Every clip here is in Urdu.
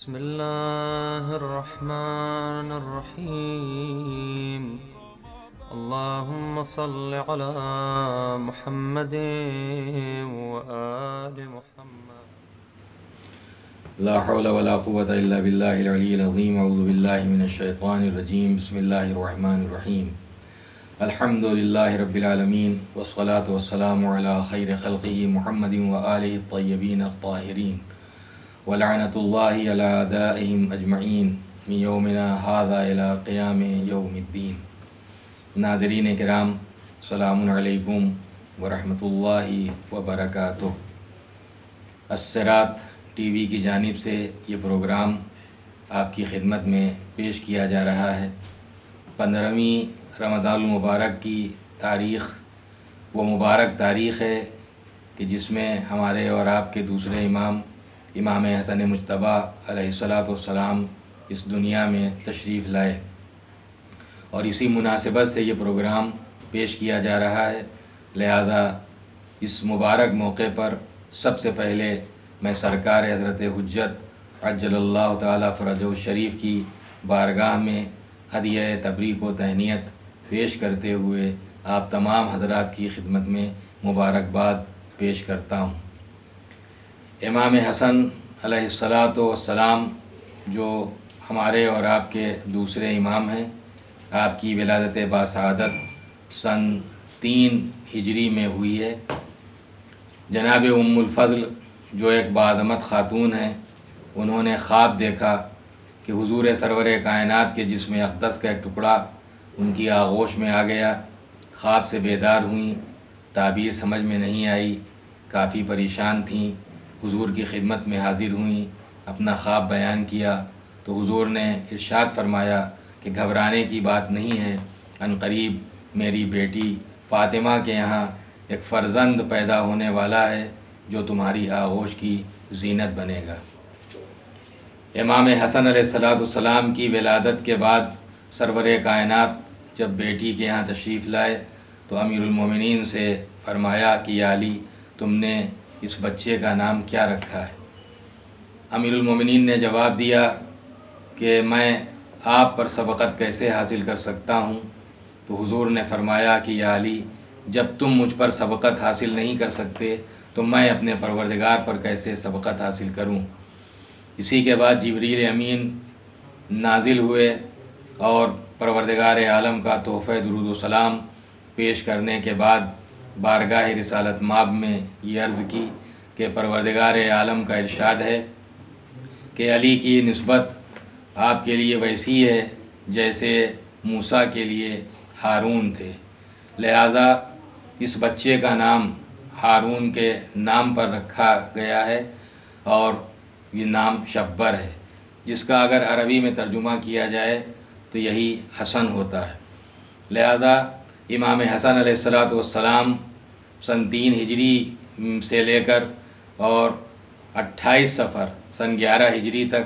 بسم الله الرحمن الرحيم. اللهم صل على محمد وآل محمد. لا حول ولا قوة إلا بالله العلي العظيم. أعوذ بالله من الشيطان الرجيم. بسم الله الرحمن الرحيم. الحمد لله رب العالمين والصلاة والسلام على خير خلقه محمد وآله الطيبين الطاهرين ولعنة الله على أعدائهم أجمعين من يومنا هذا إلى قيام يوم الدين. ناظرین کرام، السلام علیکم ورحمۃ اللہ وبرکاتہ. الصراط ٹی وی کی جانب سے یہ پروگرام آپ کی خدمت میں پیش کیا جا رہا ہے. 15ویں رمضان المبارک کی تاریخ وہ مبارک تاریخ ہے کہ جس میں ہمارے اور آپ کے دوسرے امام حسن مجتبیٰ علیہ السلام اس دنیا میں تشریف لائے، اور اسی مناسبت سے یہ پروگرام پیش کیا جا رہا ہے. لہذا اس مبارک موقع پر سب سے پہلے میں سرکار حضرت حجت عجل اللہ تعالی فرجہ الشریف کی بارگاہ میں ہدیہ تبریک و تہنیت پیش کرتے ہوئے آپ تمام حضرات کی خدمت میں مبارکباد پیش کرتا ہوں. امام حسن علیہ السلام جو ہمارے اور آپ کے دوسرے امام ہیں، آپ کی ولادت باسعادت سن 3 ہجری میں ہوئی ہے. جناب ام الفضل جو ایک باعظمت خاتون ہیں، انہوں نے خواب دیکھا کہ حضور سرور کائنات کے جسم اقدس کا ایک ٹکڑا ان کی آغوش میں آ گیا. خواب سے بیدار ہوئیں، تعبیر سمجھ میں نہیں آئی، کافی پریشان تھیں. حضور کی خدمت میں حاضر ہوئیں، اپنا خواب بیان کیا تو حضور نے ارشاد فرمایا کہ گھبرانے کی بات نہیں ہے، عنقریب میری بیٹی فاطمہ کے یہاں ایک فرزند پیدا ہونے والا ہے جو تمہاری آغوش کی زینت بنے گا. امام حسن علیہ السلام کی ولادت کے بعد سرور کائنات جب بیٹی کے یہاں تشریف لائے تو امیر المومنین سے فرمایا کہ یا علی، تم نے اس بچے کا نام کیا رکھا ہے؟ امیر المومنین نے جواب دیا کہ میں آپ پر سبقت کیسے حاصل کر سکتا ہوں؟ تو حضور نے فرمایا کہ یا علی، جب تم مجھ پر سبقت حاصل نہیں کر سکتے تو میں اپنے پروردگار پر کیسے سبقت حاصل کروں؟ اسی کے بعد جبریل امین نازل ہوئے اور پروردگار عالم کا تحفہ درود و سلام پیش کرنے کے بعد بارگاہ رسالت مآب میں یہ عرض کی کہ پروردگار عالم کا ارشاد ہے کہ علی کی نسبت آپ کے لیے ویسی ہے جیسے موسیٰ کے لیے ہارون تھے. لہذا اس بچے کا نام ہارون کے نام پر رکھا گیا ہے، اور یہ نام شبر ہے، جس کا اگر عربی میں ترجمہ کیا جائے تو یہی حسن ہوتا ہے. لہذا امام حسن علیہ السلام سن 3 ہجری سے لے کر اور 28 صفر سن 11 ہجری تک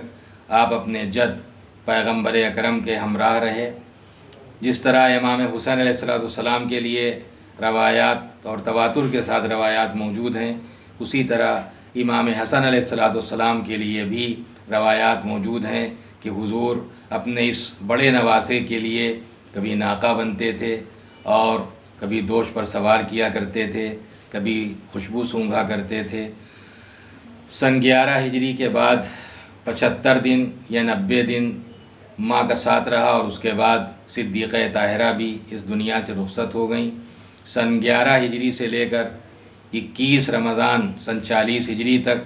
آپ اپنے جد پیغمبر اکرم کے ہمراہ رہے. جس طرح امام حسین علیہ السلام کے لیے روایات اور تواتر کے ساتھ روایات موجود ہیں، اسی طرح امام حسن علیہ السلام کے لیے بھی روایات موجود ہیں کہ حضور اپنے اس بڑے نواسے کے لیے کبھی ناقہ بنتے تھے اور کبھی دوش پر سوار کیا کرتے تھے، کبھی خوشبو سونگھا کرتے تھے. سن 11 ہجری کے بعد 75 دن یا 90 دن ماں کا ساتھ رہا، اور اس کے بعد صدیقہ طاہرہ بھی اس دنیا سے رخصت ہو گئیں. سن 11 ہجری سے لے کر 21 رمضان سن 40 ہجری تک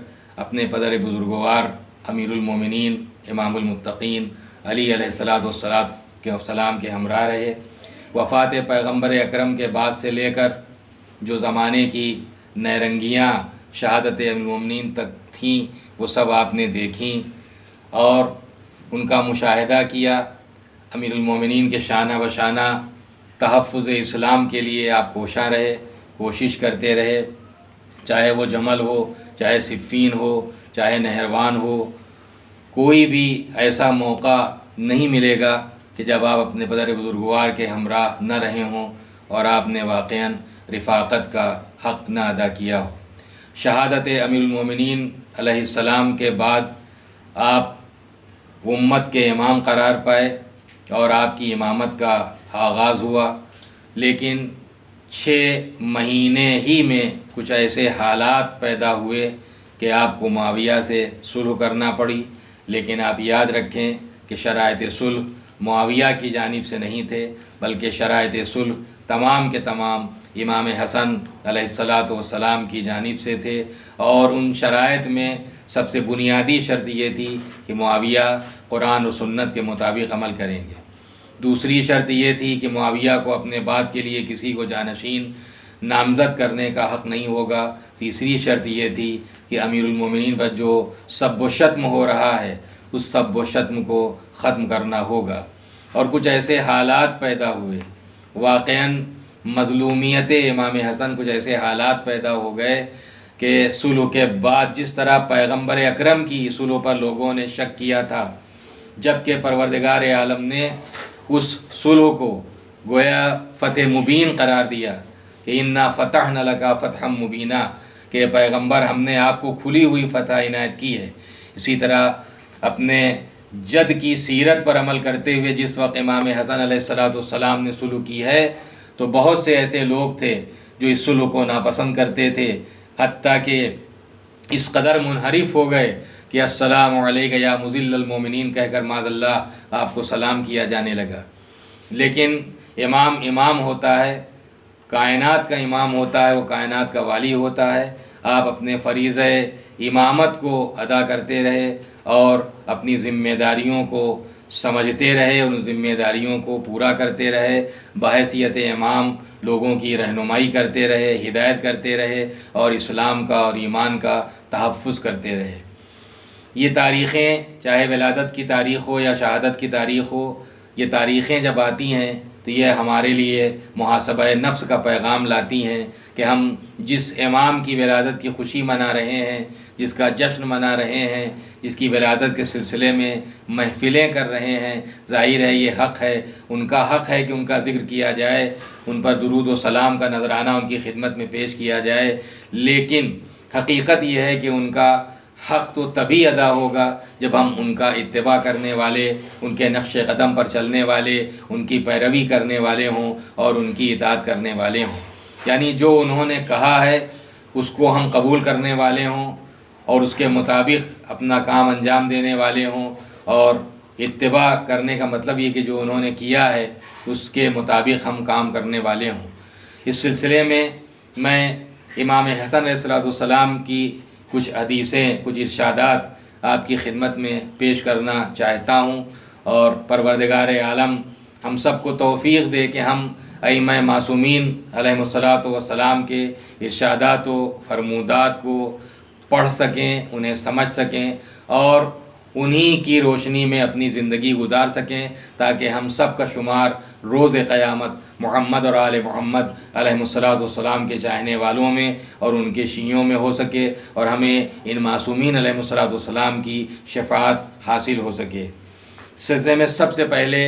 اپنے پدر بزرگوار امیر المومنین امام المتقین علی علیہ السلام کے ہمراہ رہے. وفات پیغمبر اکرم کے بعد سے لے کر جو زمانے کی نیرنگیاں شہادت امیر المومنین تک تھیں وہ سب آپ نے دیکھیں اور ان کا مشاہدہ کیا. امیر المومنین کے شانہ بشانہ تحفظ اسلام کے لیے آپ کوشاں رہے، کوشش کرتے رہے، چاہے وہ جمل ہو، چاہے صفین ہو، چاہے نہروان ہو. کوئی بھی ایسا موقع نہیں ملے گا کہ جب آپ اپنے پدر بزرگوار کے ہمراہ نہ رہے ہوں اور آپ نے واقعاً رفاقت کا حق نہ ادا کیا ہو. شہادت امیر المومنین علیہ السلام کے بعد آپ امت کے امام قرار پائے اور آپ کی امامت کا آغاز ہوا، لیکن 6 مہینے ہی میں کچھ ایسے حالات پیدا ہوئے کہ آپ کو معاویہ سے صلح کرنا پڑی۔ لیکن آپ یاد رکھیں کہ شرائط صلح معاویہ کی جانب سے نہیں تھے، بلکہ شرائط صلح تمام کے تمام امام حسن علیہ السلام کی جانب سے تھے، اور ان شرائط میں سب سے بنیادی شرط یہ تھی کہ معاویہ قرآن و سنت کے مطابق عمل کریں گے۔ دوسری شرط یہ تھی کہ معاویہ کو اپنے بعد کے لیے کسی کو جانشین نامزد کرنے کا حق نہیں ہوگا۔ تیسری شرط یہ تھی کہ امیر المومنین پر جو سب و شتم ہو رہا ہے اس سب و شتم کو ختم کرنا ہوگا۔ اور کچھ ایسے حالات پیدا ہوئے، واقعاً مظلومیت امام حسن کچھ ایسے حالات پیدا ہو گئے کہ صلح کے بعد جس طرح پیغمبر اکرم کی صلح پر لوگوں نے شک کیا تھا، جبکہ پروردگار عالم نے اس صلح کو گویا فتح مبین قرار دیا کہ انا فتحنا لک فتحا مبینا، کہ پیغمبر ہم نے آپ کو کھلی ہوئی فتح عنایت کی ہے۔ اسی طرح اپنے جد کی سیرت پر عمل کرتے ہوئے جس وقت امام حسن علیہ السلام نے صلح کی ہے تو بہت سے ایسے لوگ تھے جو اس صلح کو ناپسند کرتے تھے، حتیٰ کہ اس قدر منحرف ہو گئے کہ السلام علیک یا مذل المومنین کہہ کر معاذ اللہ آپ کو سلام کیا جانے لگا۔ لیکن امام ہوتا ہے، کائنات کا امام ہوتا ہے، وہ کائنات کا والی ہوتا ہے۔ آپ اپنے فریضہ امامت کو ادا کرتے رہے اور اپنی ذمہ داریوں کو سمجھتے رہے، ان ذمہ داریوں کو پورا کرتے رہے، بحیثیت امام لوگوں کی رہنمائی کرتے رہے، ہدایت کرتے رہے اور اسلام کا اور ایمان کا تحفظ کرتے رہے۔ یہ تاریخیں، چاہے ولادت کی تاریخ ہو یا شہادت کی تاریخ ہو، یہ تاریخیں جب آتی ہیں تو یہ ہمارے لیے محاسبہ نفس کا پیغام لاتی ہیں کہ ہم جس امام کی ولادت کی خوشی منا رہے ہیں، جس کا جشن منا رہے ہیں، جس کی ولادت کے سلسلے میں محفلیں کر رہے ہیں، ظاہر ہے یہ حق ہے، ان کا حق ہے کہ ان کا ذکر کیا جائے، ان پر درود و سلام کا نذرانہ ان کی خدمت میں پیش کیا جائے، لیکن حقیقت یہ ہے کہ ان کا حق تو تبھی ادا ہوگا جب ہم ان کا اتباع کرنے والے، ان کے نقش قدم پر چلنے والے، ان کی پیروی کرنے والے ہوں اور ان کی اطاعت کرنے والے ہوں، یعنی جو انہوں نے کہا ہے اس کو ہم قبول کرنے والے ہوں اور اس کے مطابق اپنا کام انجام دینے والے ہوں، اور اتباع کرنے کا مطلب یہ کہ جو انہوں نے کیا ہے اس کے مطابق ہم کام کرنے والے ہوں۔ اس سلسلے میں میں امام حسن علیہ السلام کی کچھ حدیثیں، کچھ ارشادات آپ کی خدمت میں پیش کرنا چاہتا ہوں، اور پروردگار عالم ہم سب کو توفیق دے کہ ہم ائمہ معصومین علیہ السلام کے ارشادات و فرمودات کو پڑھ سکیں، انہیں سمجھ سکیں اور انہی کی روشنی میں اپنی زندگی گزار سکیں، تاکہ ہم سب کا شمار روز قیامت محمد اور آل محمد علیہ السلام کے چاہنے والوں میں اور ان کے شیعوں میں ہو سکے، اور ہمیں ان معصومین علیہ السلام کی شفاعت حاصل ہو سکے۔ اس سلسلے میں سب سے پہلے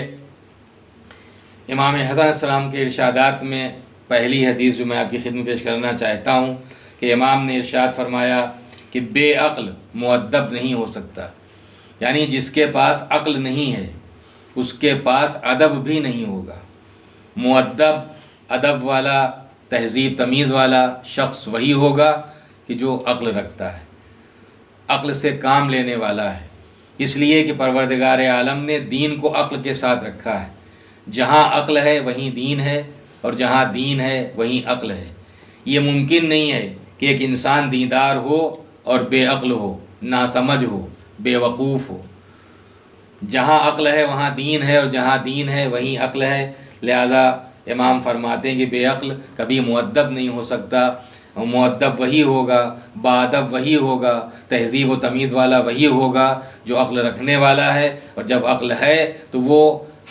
امام حسن علیہ السلام کے ارشادات میں پہلی حدیث جو میں آپ کی خدمت پیش کرنا چاہتا ہوں کہ امام نے ارشاد فرمایا کہ بے عقل مؤدب نہیں ہو سکتا، یعنی جس کے پاس عقل نہیں ہے اس کے پاس ادب بھی نہیں ہوگا۔ مؤدب، ادب والا، تہذیب تمیز والا شخص وہی ہوگا کہ جو عقل رکھتا ہے، عقل سے کام لینے والا ہے، اس لیے کہ پروردگار عالم نے دین کو عقل کے ساتھ رکھا ہے۔ جہاں عقل ہے وہیں دین ہے، اور جہاں دین ہے وہیں عقل ہے۔ یہ ممکن نہیں ہے کہ ایک انسان دیندار ہو اور بے عقل ہو، ناسمجھ ہو، بے وقوف ہو۔ جہاں عقل ہے وہاں دین ہے، اور جہاں دین ہے وہیں عقل ہے، لہذا امام فرماتے ہیں کہ بے عقل کبھی مؤدب نہیں ہو سکتا۔ مؤدب وہی ہوگا، باادب وہی ہوگا، تہذیب و تمیز والا وہی ہوگا جو عقل رکھنے والا ہے، اور جب عقل ہے تو وہ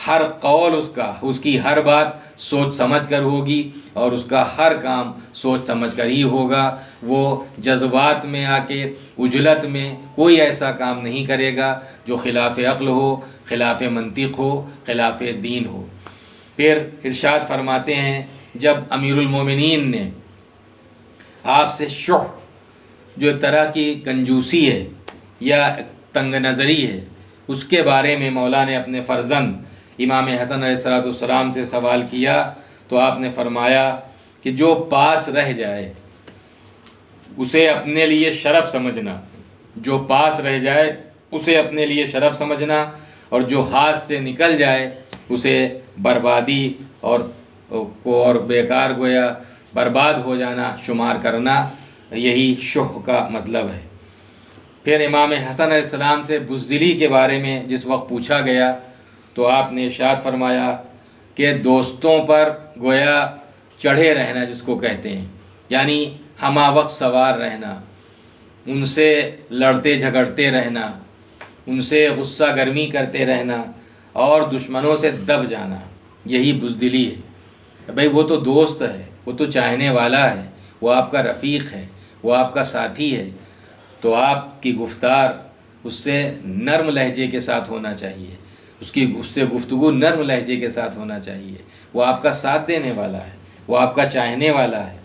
ہر قول اس کی ہر بات سوچ سمجھ کر ہوگی، اور اس کا ہر کام سوچ سمجھ کر ہی ہوگا۔ وہ جذبات میں آ کے، عجلت میں کوئی ایسا کام نہیں کرے گا جو خلاف عقل ہو، خلاف منطق ہو، خلاف دین ہو۔ پھر ارشاد فرماتے ہیں جب امیر المومنین نے آپ سے جو طرح کی کنجوسی ہے یا تنگ نظری ہے اس کے بارے میں مولا نے اپنے فرزند امام حسن علیہ السلام سے سوال کیا تو آپ نے فرمایا کہ جو پاس رہ جائے اسے اپنے لیے شرف سمجھنا، جو پاس رہ جائے اسے اپنے لیے شرف سمجھنا، اور جو ہاتھ سے نکل جائے اسے بربادی اور بیکار گویا برباد ہو جانا شمار کرنا، یہی شح کا مطلب ہے۔ پھر امام حسن علیہ السلام سے بزدلی کے بارے میں جس وقت پوچھا گیا تو آپ نے ارشاد فرمایا کہ دوستوں پر گویا چڑھے رہنا جس کو کہتے ہیں، یعنی ہمہ وقت سوار رہنا، ان سے لڑتے جھگڑتے رہنا، ان سے غصہ گرمی کرتے رہنا اور دشمنوں سے دب جانا، یہی بزدلی ہے۔ بھئی وہ تو دوست ہے، وہ تو چاہنے والا ہے، وہ آپ کا رفیق ہے، وہ آپ کا ساتھی ہے، تو آپ کی گفتار اس سے نرم لہجے کے ساتھ ہونا چاہیے، اس سے گفتگو نرم لہجے کے ساتھ ہونا چاہیے۔ وہ آپ کا ساتھ دینے والا ہے، وہ آپ کا چاہنے والا ہے،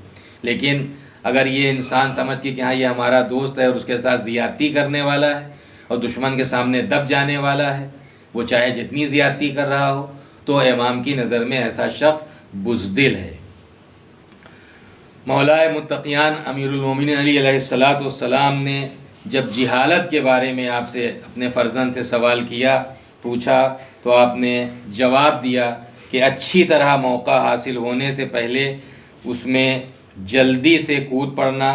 لیکن اگر یہ انسان سمجھ کے کہ ہاں یہ ہمارا دوست ہے اور اس کے ساتھ زیادتی کرنے والا ہے اور دشمن کے سامنے دب جانے والا ہے، وہ چاہے جتنی زیادتی کر رہا ہو، تو امام کی نظر میں ایسا شخص بزدل ہے۔ مولائے متقیان امیر المومنین علی علیہ السلام نے جب جہالت کے بارے میں آپ سے اپنے فرزند سے سوال کیا، پوچھا، تو آپ نے جواب دیا کہ اچھی طرح موقع حاصل ہونے سے پہلے اس میں جلدی سے کود پڑنا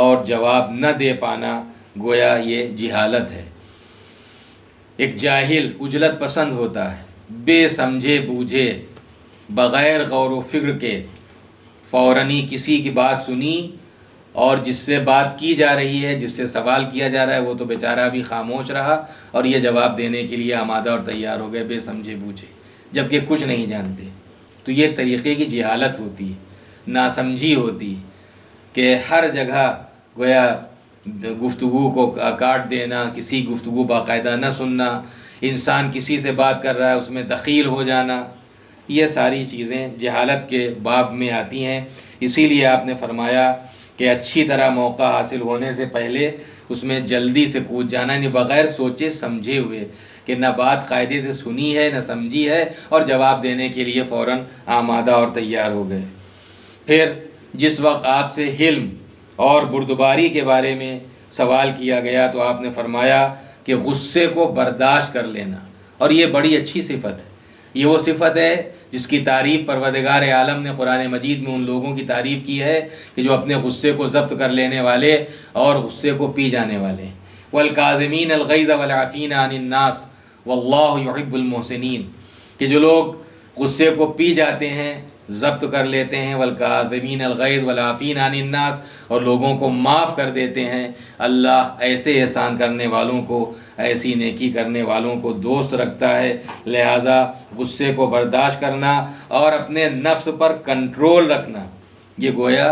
اور جواب نہ دے پانا گویا یہ جہالت ہے۔ ایک جاہل عجلت پسند ہوتا ہے، بے سمجھے بوجھے بغیر غور و فکر کے فوراً کسی کی بات سنی اور جس سے بات کی جا رہی ہے، جس سے سوال کیا جا رہا ہے، وہ تو بیچارہ بھی خاموش رہا اور یہ جواب دینے کے لیے آمادہ اور تیار ہو گئے، بے سمجھے بوجھے، جبکہ کچھ نہیں جانتے۔ تو یہ طریقے کی جہالت ہوتی ہے، ناسمجھی ہوتی ہے کہ ہر جگہ گویا گفتگو کو کاٹ دینا، کسی گفتگو باقاعدہ نہ سننا، انسان کسی سے بات کر رہا ہے اس میں دخیل ہو جانا، یہ ساری چیزیں جہالت کے باب میں آتی ہیں۔ اسی لیے آپ نے فرمایا کہ اچھی طرح موقع حاصل ہونے سے پہلے اس میں جلدی سے کود جانا، یعنی بغیر سوچے سمجھے ہوئے کہ نہ بات قاعدے سے سنی ہے نہ سمجھی ہے اور جواب دینے کے لیے فوراً آمادہ اور تیار ہو گئے۔ پھر جس وقت آپ سے حلم اور بردباری کے بارے میں سوال کیا گیا تو آپ نے فرمایا کہ غصے کو برداشت کر لینا، اور یہ بڑی اچھی صفت ہے۔ یہ وہ صفت ہے جس کی تعریف پروردگار عالم نے قرآن مجید میں ان لوگوں کی تعریف کی ہے کہ جو اپنے غصے کو ضبط کر لینے والے اور غصے کو پی جانے والے ہیں۔ وَالْكَاظِمِينَ الْغَيْظَ وَالْعَافِينَ عَنِ النَّاسِ وَاللَّهُ يُحِبُّ الْمُحْسِنِينَ، کہ جو لوگ غصے کو پی جاتے ہیں، ضبط کر لیتے ہیں، وَالْكَاظِمِينَ الْغَيْظَ وَالْعَافِينَ عَنِ النَّاسِ، اور لوگوں کو معاف کر دیتے ہیں، اللہ ایسے احسان کرنے والوں کو، ایسی نیکی کرنے والوں کو دوست رکھتا ہے۔ لہذا غصے کو برداشت کرنا اور اپنے نفس پر کنٹرول رکھنا، یہ گویا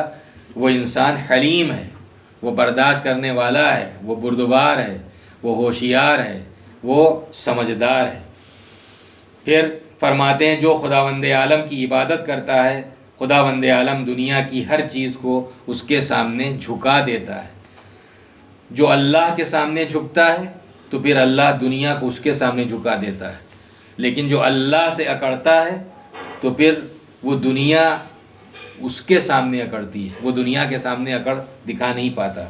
وہ انسان حلیم ہے، وہ برداشت کرنے والا ہے، وہ بردبار ہے، وہ ہوشیار ہے، وہ سمجھدار ہے۔ پھر فرماتے ہیں جو خداوند عالم کی عبادت کرتا ہے، خداوند عالم دنیا کی ہر چیز کو اس کے سامنے جھکا دیتا ہے۔ جو اللہ کے سامنے جھکتا ہے تو پھر اللہ دنیا کو اس کے سامنے جھکا دیتا ہے، لیکن جو اللہ سے اکڑتا ہے تو پھر وہ دنیا اس کے سامنے اکڑتی ہے، وہ دنیا کے سامنے اکڑ دکھا نہیں پاتا۔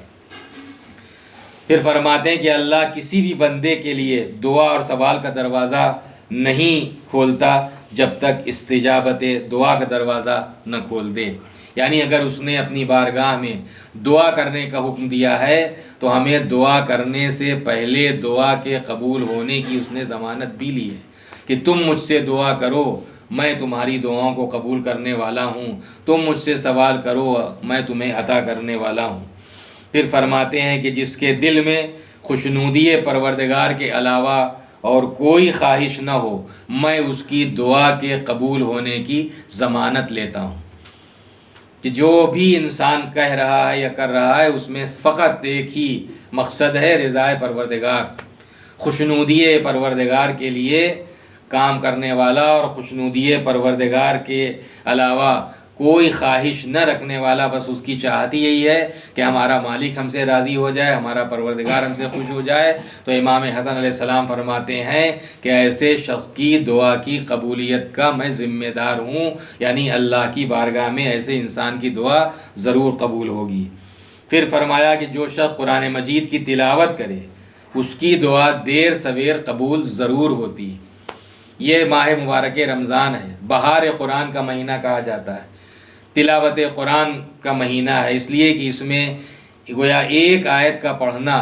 پھر فرماتے ہیں کہ اللہ کسی بھی بندے کے لیے دعا اور سوال کا دروازہ نہیں کھولتا جب تک استجابت دعا کا دروازہ نہ کھول دے، یعنی اگر اس نے اپنی بارگاہ میں دعا کرنے کا حکم دیا ہے تو ہمیں دعا کرنے سے پہلے دعا کے قبول ہونے کی اس نے ضمانت بھی لی ہے کہ تم مجھ سے دعا کرو، میں تمہاری دعاؤں کو قبول کرنے والا ہوں، تم مجھ سے سوال کرو، میں تمہیں عطا کرنے والا ہوں۔ پھر فرماتے ہیں کہ جس کے دل میں خوشنودی پروردگار کے علاوہ اور کوئی خواہش نہ ہو، میں اس کی دعا کے قبول ہونے کی ضمانت لیتا ہوں۔ کہ جو بھی انسان کہہ رہا ہے یا کر رہا ہے اس میں فقط ایک ہی مقصد ہے، رضائے پروردگار، خوشنودی پروردگار کے لیے کام کرنے والا، اور خوشنودی پروردگار کے علاوہ کوئی خواہش نہ رکھنے والا، بس اس کی چاہت ہی یہی ہے کہ ہمارا مالک ہم سے راضی ہو جائے، ہمارا پروردگار ہم سے خوش ہو جائے، تو امام حسن علیہ السلام فرماتے ہیں کہ ایسے شخص کی دعا کی قبولیت کا میں ذمہ دار ہوں، یعنی اللہ کی بارگاہ میں ایسے انسان کی دعا ضرور قبول ہوگی۔ پھر فرمایا کہ جو شخص قرآن مجید کی تلاوت کرے اس کی دعا دیر سویر قبول ضرور ہوتی۔ یہ ماہ مبارک رمضان ہے، بہار قرآن کا مہینہ کہا جاتا ہے، تلاوت قرآن کا مہینہ ہے، اس لیے کہ اس میں گویا ایک آیت کا پڑھنا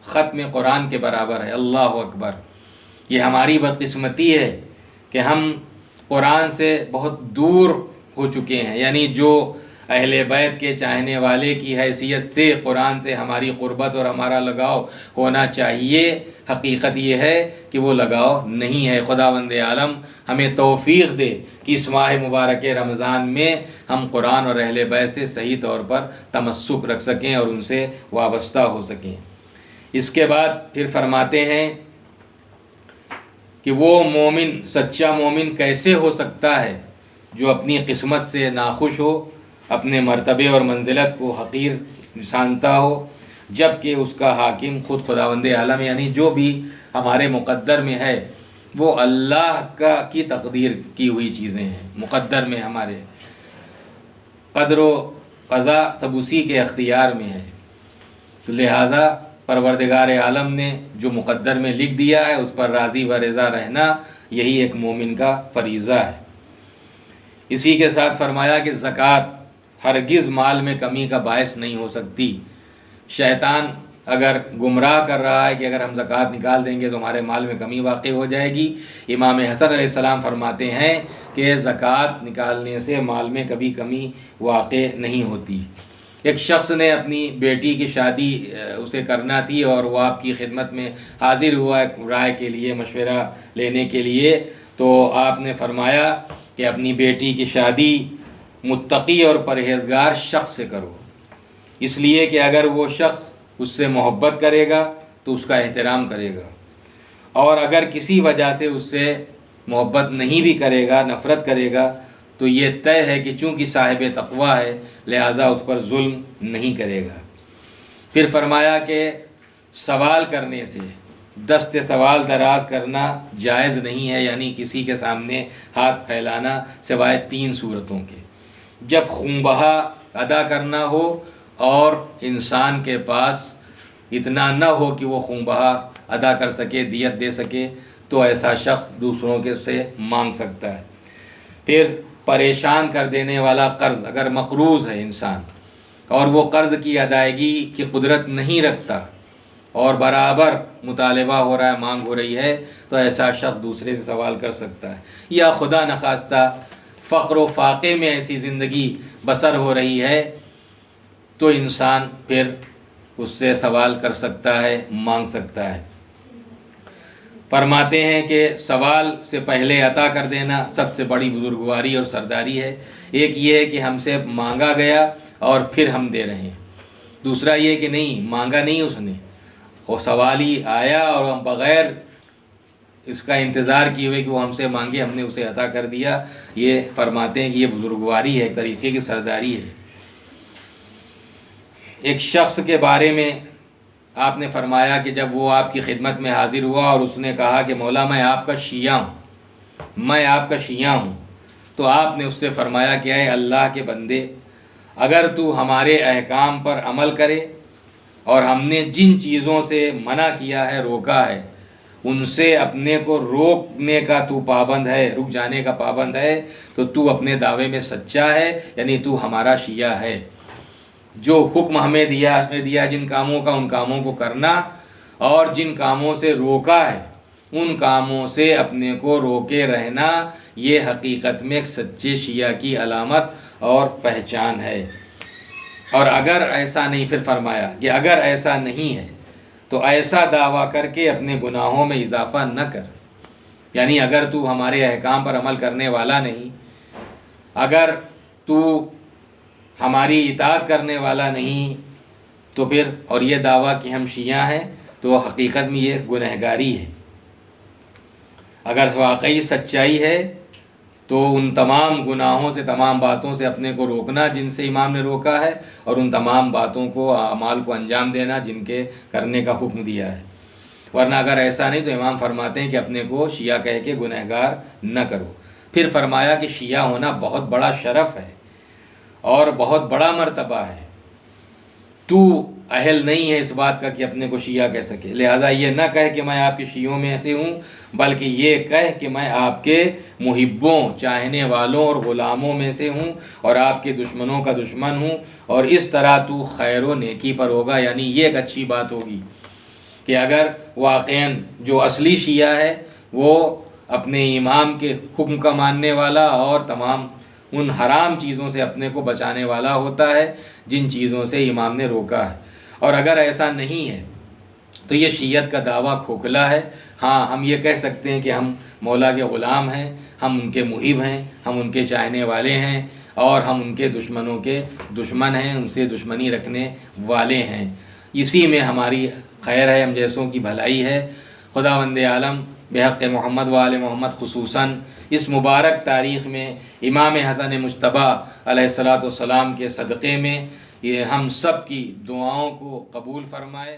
ختم قرآن کے برابر ہے۔ اللہ اکبر! یہ ہماری بدقسمتی ہے کہ ہم قرآن سے بہت دور ہو چکے ہیں، یعنی جو اہل بیت کے چاہنے والے کی حیثیت سے قرآن سے ہماری قربت اور ہمارا لگاؤ ہونا چاہیے، حقیقت یہ ہے کہ وہ لگاؤ نہیں ہے۔ خداوند عالم ہمیں توفیق دے کہ اس ماہ مبارک رمضان میں ہم قرآن اور اہل بیت سے صحیح طور پر تمسک رکھ سکیں اور ان سے وابستہ ہو سکیں۔ اس کے بعد پھر فرماتے ہیں کہ وہ مومن، سچا مومن کیسے ہو سکتا ہے جو اپنی قسمت سے ناخوش ہو، اپنے مرتبے اور منزلت کو حقیر جانتا ہو، جب کہ اس کا حاکم خود خداوند عالم، یعنی جو بھی ہمارے مقدر میں ہے وہ اللہ کی تقدیر کی ہوئی چیزیں ہیں، مقدر میں ہمارے قدر و قضا سب اسی کے اختیار میں ہے، لہذا پروردگار عالم نے جو مقدر میں لکھ دیا ہے اس پر راضی و رضا رہنا یہی ایک مومن کا فریضہ ہے۔ اسی کے ساتھ فرمایا کہ زکوٰۃ ہرگز مال میں کمی کا باعث نہیں ہو سکتی۔ شیطان اگر گمراہ کر رہا ہے کہ اگر ہم زکوٰۃ نکال دیں گے تو ہمارے مال میں کمی واقع ہو جائے گی، امام حسن علیہ السلام فرماتے ہیں کہ زکوٰۃ نکالنے سے مال میں کبھی کمی واقع نہیں ہوتی۔ ایک شخص نے اپنی بیٹی کی شادی اسے کرنا تھی اور وہ آپ کی خدمت میں حاضر ہوا رائے کے لیے، مشورہ لینے کے لیے، تو آپ نے فرمایا کہ اپنی بیٹی کی شادی متقی اور پرہیزگار شخص سے کرو، اس لیے کہ اگر وہ شخص اس سے محبت کرے گا تو اس کا احترام کرے گا، اور اگر کسی وجہ سے اس سے محبت نہیں بھی کرے گا، نفرت کرے گا، تو یہ طے ہے کہ چونکہ صاحب تقوی ہے لہٰذا اس پر ظلم نہیں کرے گا۔ پھر فرمایا کہ سوال کرنے سے، دست سوال دراز کرنا جائز نہیں ہے، یعنی کسی کے سامنے ہاتھ پھیلانا سوائے 3 صورتوں کے، جب خونبہا ادا کرنا ہو اور انسان کے پاس اتنا نہ ہو کہ وہ خونبہا ادا کر سکے، دیت دے سکے، تو ایسا شخص دوسروں کے سے مانگ سکتا ہے۔ پھر پریشان کر دینے والا قرض، اگر مقروض ہے انسان اور وہ قرض کی ادائیگی کی قدرت نہیں رکھتا اور برابر مطالبہ ہو رہا ہے، مانگ ہو رہی ہے، تو ایسا شخص دوسرے سے سوال کر سکتا ہے۔ یا خدا نخواستہ فقر و فاقے میں ایسی زندگی بسر ہو رہی ہے تو انسان پھر اس سے سوال کر سکتا ہے، مانگ سکتا ہے۔ فرماتے ہیں کہ سوال سے پہلے عطا کر دینا سب سے بڑی بزرگواری اور سرداری ہے۔ ایک یہ ہے کہ ہم سے مانگا گیا اور پھر ہم دے رہے ہیں، دوسرا یہ کہ نہیں مانگا نہیں اس نے، وہ سوال ہی آیا اور ہم بغیر اس کا انتظار کیے ہوئے کہ وہ ہم سے مانگے ہم نے اسے عطا کر دیا۔ یہ فرماتے ہیں کہ یہ بزرگواری ہے، ایک طریقے کی سرداری ہے۔ ایک شخص کے بارے میں آپ نے فرمایا کہ جب وہ آپ کی خدمت میں حاضر ہوا اور اس نے کہا کہ مولا میں آپ کا شیعہ ہوں، تو آپ نے اس سے فرمایا کہ اے اللہ کے بندے، اگر تو ہمارے احکام پر عمل کرے اور ہم نے جن چیزوں سے منع کیا ہے، روکا ہے، ان سے اپنے کو روکنے کا تو پابند ہے، رک جانے کا پابند ہے، تو تو اپنے دعوے میں سچا ہے، یعنی تو ہمارا شیعہ ہے۔ جو حکم ہمیں دیا جن کاموں کا، ان کاموں کو کرنا، اور جن کاموں سے روکا ہے ان کاموں سے اپنے کو روکے رہنا، یہ حقیقت میں ایک سچے شیعہ کی علامت اور پہچان ہے۔ اور اگر ایسا نہیں، پھر فرمایا کہ اگر ایسا نہیں ہے تو ایسا دعویٰ کر کے اپنے گناہوں میں اضافہ نہ کر، یعنی اگر تو ہمارے احکام پر عمل کرنے والا نہیں، اگر تو ہماری اطاعت کرنے والا نہیں، تو پھر اور یہ دعویٰ کہ ہم شیعہ ہیں تو حقیقت میں یہ گنہگاری ہے۔ اگر واقعی سچائی ہے تو ان تمام گناہوں سے، تمام باتوں سے اپنے کو روکنا جن سے امام نے روکا ہے، اور ان تمام باتوں کو، اعمال کو انجام دینا جن کے کرنے کا حکم دیا ہے۔ ورنہ اگر ایسا نہیں تو امام فرماتے ہیں کہ اپنے کو شیعہ کہہ کے گنہگار نہ کرو۔ پھر فرمایا کہ شیعہ ہونا بہت بڑا شرف ہے اور بہت بڑا مرتبہ ہے، تو اہل نہیں ہے اس بات کا کہ اپنے کو شیعہ کہہ سکے، لہذا یہ نہ کہے کہ میں آپ کے شیعوں میں سے ہوں، بلکہ یہ کہے کہ میں آپ کے محبوں، چاہنے والوں اور غلاموں میں سے ہوں، اور آپ کے دشمنوں کا دشمن ہوں، اور اس طرح تو خیر و نیکی پر ہوگا۔ یعنی یہ ایک اچھی بات ہوگی کہ اگر واقعاً جو اصلی شیعہ ہے وہ اپنے امام کے حکم کا ماننے والا اور تمام ان حرام چیزوں سے اپنے کو بچانے والا ہوتا ہے جن چیزوں سے امام نے روکا ہے، اور اگر ایسا نہیں ہے تو یہ شیعت کا دعویٰ کھوکھلا ہے۔ ہاں، ہم یہ کہہ سکتے ہیں کہ ہم مولا کے غلام ہیں، ہم ان کے محب ہیں، ہم ان کے چاہنے والے ہیں، اور ہم ان کے دشمنوں کے دشمن ہیں، ان سے دشمنی رکھنے والے ہیں، اسی میں ہماری خیر ہے، ہم جیسوں کی بھلائی ہے۔ خداوند عالم بحق محمد و آل محمد خصوصاً اس مبارک تاریخ میں امام حسن مجتبیٰ علیہ الصلاۃ والسلام کے صدقے میں یہ ہم سب کی دعاؤں کو قبول فرمائے۔